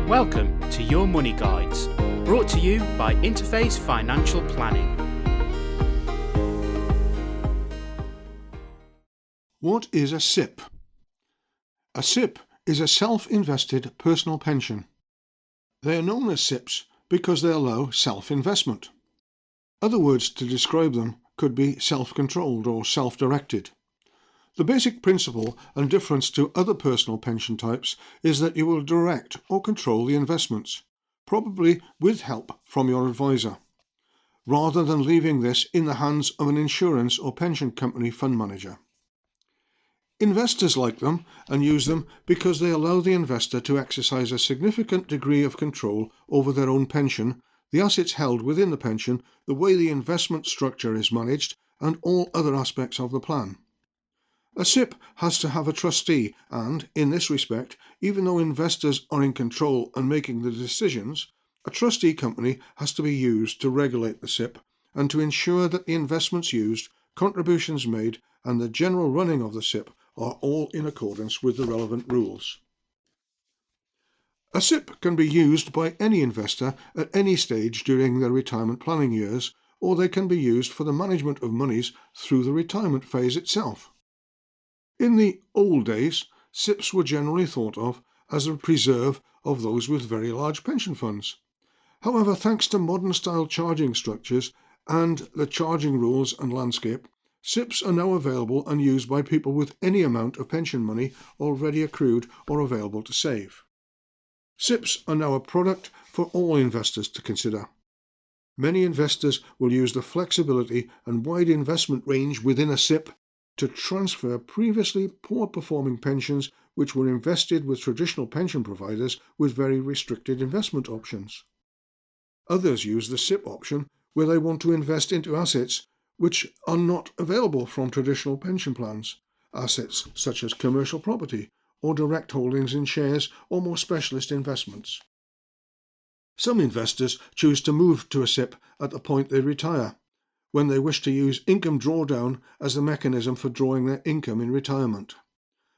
Welcome to Your Money Guides, brought to you by Interface Financial Planning. What is a Sipp? A Sipp is a self-invested personal pension. They are known as Sipps because they allow self-investment. Other words to describe them could be self-controlled or self-directed. The basic principle and difference to other personal pension types is that you will direct or control the investments, probably with help from your advisor, rather than leaving this in the hands of an insurance or pension company fund manager. Investors like them and use them because they allow the investor to exercise a significant degree of control over their own pension, the assets held within the pension, the way the investment structure is managed, and all other aspects of the plan. A Sipp has to have a trustee and, in this respect, even though investors are in control and making the decisions, a trustee company has to be used to regulate the Sipp and to ensure that the investments used, contributions made, and the general running of the Sipp are all in accordance with the relevant rules. A Sipp can be used by any investor at any stage during their retirement planning years, or they can be used for the management of monies through the retirement phase itself. In the old days, Sipps were generally thought of as a preserve of those with very large pension funds. However, thanks to modern-style charging structures and the charging rules and landscape, Sipps are now available and used by people with any amount of pension money already accrued or available to save. Sipps are now a product for all investors to consider. Many investors will use the flexibility and wide investment range within a Sipp to transfer previously poor-performing pensions which were invested with traditional pension providers with very restricted investment options. Others use the Sipp option where they want to invest into assets which are not available from traditional pension plans, assets such as commercial property or direct holdings in shares or more specialist investments. Some investors choose to move to a Sipp at the point they retire, when they wish to use income drawdown as the mechanism for drawing their income in retirement.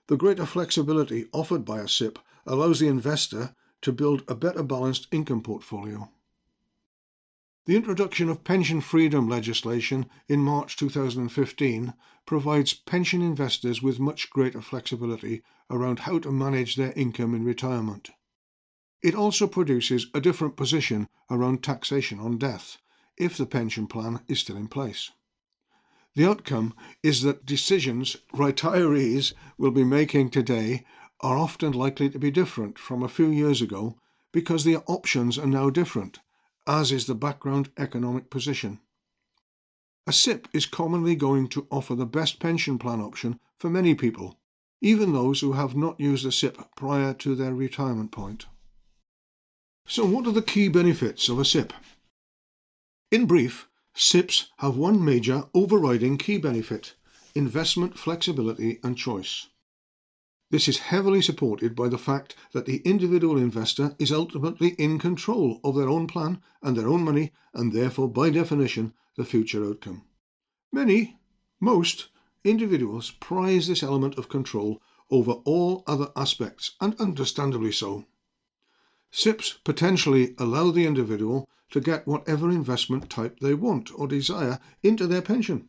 The greater flexibility offered by a Sipp allows the investor to build a better balanced income portfolio. The introduction of pension freedom legislation in March 2015 provides pension investors with much greater flexibility around how to manage their income in retirement. It also produces a different position around taxation on death, if the pension plan is still in place. The outcome is that decisions retirees will be making today are often likely to be different from a few years ago because the options are now different, as is the background economic position. A Sipp is commonly going to offer the best pension plan option for many people, even those who have not used a Sipp prior to their retirement point. So what are the key benefits of a Sipp? In brief, Sipps have one major overriding key benefit: investment flexibility and choice. This is heavily supported by the fact that the individual investor is ultimately in control of their own plan and their own money, and therefore, by definition, the future outcome. Most individuals prize this element of control over all other aspects, and understandably so. Sipps potentially allow the individual to get whatever investment type they want or desire into their pension.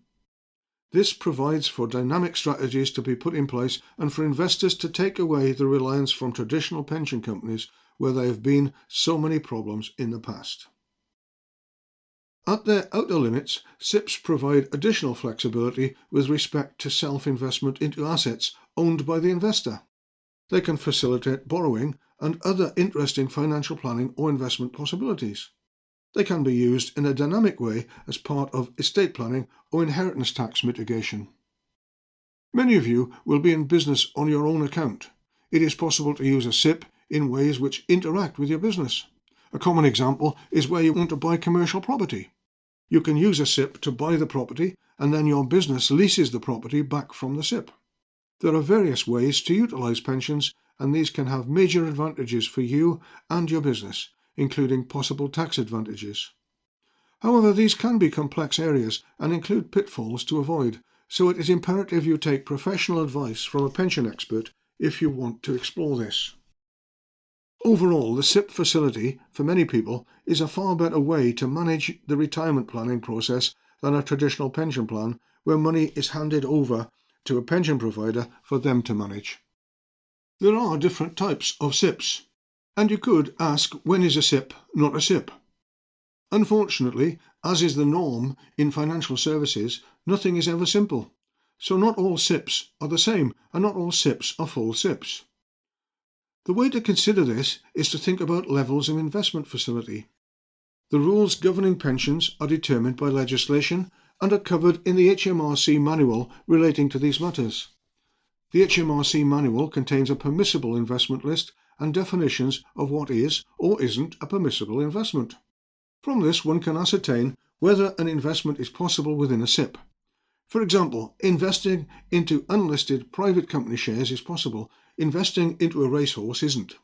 This provides for dynamic strategies to be put in place and for investors to take away the reliance from traditional pension companies where there have been so many problems in the past. At their outer limits, Sipps provide additional flexibility with respect to self-investment into assets owned by the investor. They can facilitate borrowing and other interesting financial planning or investment possibilities. They can be used in a dynamic way as part of estate planning or inheritance tax mitigation. Many of you will be in business on your own account. It is possible to use a Sipp in ways which interact with your business. A common example is where you want to buy commercial property. You can use a Sipp to buy the property, and then your business leases the property back from the Sipp. There are various ways to utilize pensions, and these can have major advantages for you and your business, including possible tax advantages. However, these can be complex areas and include pitfalls to avoid, so it is imperative you take professional advice from a pension expert if you want to explore this. Overall, the Sipp facility, for many people, is a far better way to manage the retirement planning process than a traditional pension plan, where money is handed over to a pension provider for them to manage. There are different types of Sipps, and you could ask, when is a Sipp not a Sipp? Unfortunately, as is the norm in financial services, nothing is ever simple. So not all Sipps are the same, and not all Sipps are full Sipps. The way to consider this is to think about levels of investment facility. The rules governing pensions are determined by legislation and are covered in the HMRC manual relating to these matters. The HMRC manual contains a permissible investment list and definitions of what is or isn't a permissible investment. From this, one can ascertain whether an investment is possible within a Sipp. For example, investing into unlisted private company shares is possible. Investing into a racehorse isn't.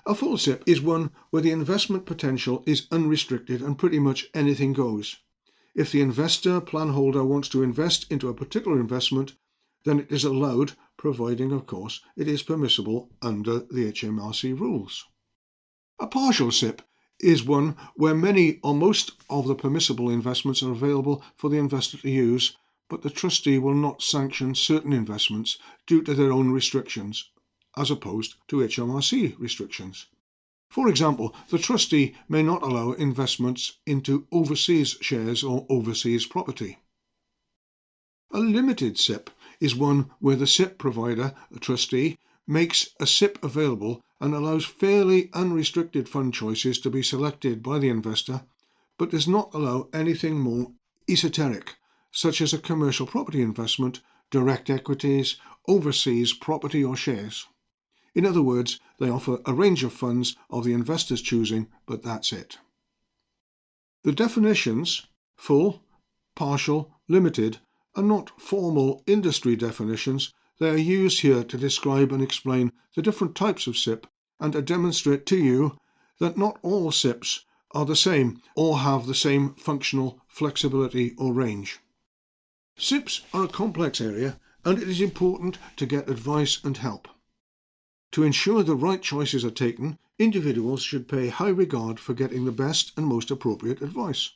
A full Sipp is one where the investment potential is unrestricted and pretty much anything goes. If the investor plan holder wants to invest into a particular investment, then it is allowed, providing, of course, it is permissible under the HMRC rules. A partial Sipp is one where many or most of the permissible investments are available for the investor to use, but the trustee will not sanction certain investments due to their own restrictions, as opposed to HMRC restrictions. For example, the trustee may not allow investments into overseas shares or overseas property. A limited Sipp is one where the Sipp provider, a trustee, makes a Sipp available and allows fairly unrestricted fund choices to be selected by the investor, but does not allow anything more esoteric, such as a commercial property investment, direct equities, overseas property or shares. In other words, they offer a range of funds of the investor's choosing, but that's it. The definitions, full, partial, limited, are not formal industry definitions. They are used here to describe and explain the different types of Sipp and to demonstrate to you that not all Sipps are the same or have the same functional flexibility or range. Sipps are a complex area, and it is important to get advice and help. To ensure the right choices are taken, individuals should pay high regard for getting the best and most appropriate advice.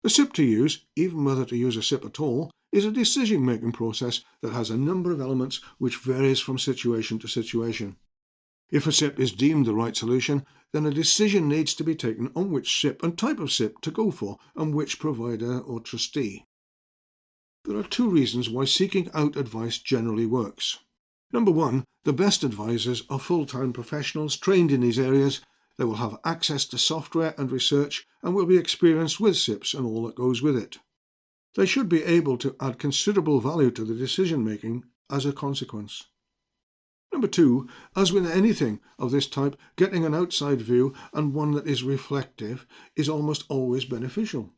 The Sipp to use, even whether to use a Sipp at all, is a decision-making process that has a number of elements which varies from situation to situation. If a Sipp is deemed the right solution, then a decision needs to be taken on which Sipp and type of Sipp to go for and which provider or trustee. There are two reasons why seeking out advice generally works. Number one, the best advisors are full-time professionals trained in these areas. They will have access to software and research and will be experienced with Sipps and all that goes with it. They should be able to add considerable value to the decision-making as a consequence. Number two, as with anything of this type, getting an outside view and one that is reflective is almost always beneficial.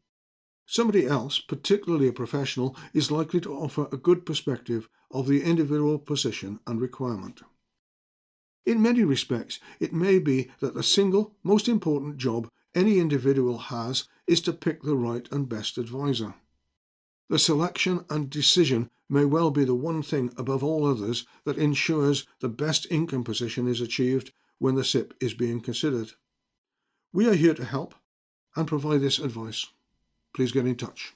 Somebody else, particularly a professional, is likely to offer a good perspective of the individual position and requirement. In many respects, it may be that the single most important job any individual has is to pick the right and best advisor. The selection and decision may well be the one thing above all others that ensures the best income position is achieved when the Sipp is being considered. We are here to help and provide this advice. Please get in touch.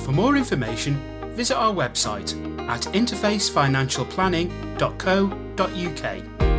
For more information, visit our website at interfacefinancialplanning.co.uk.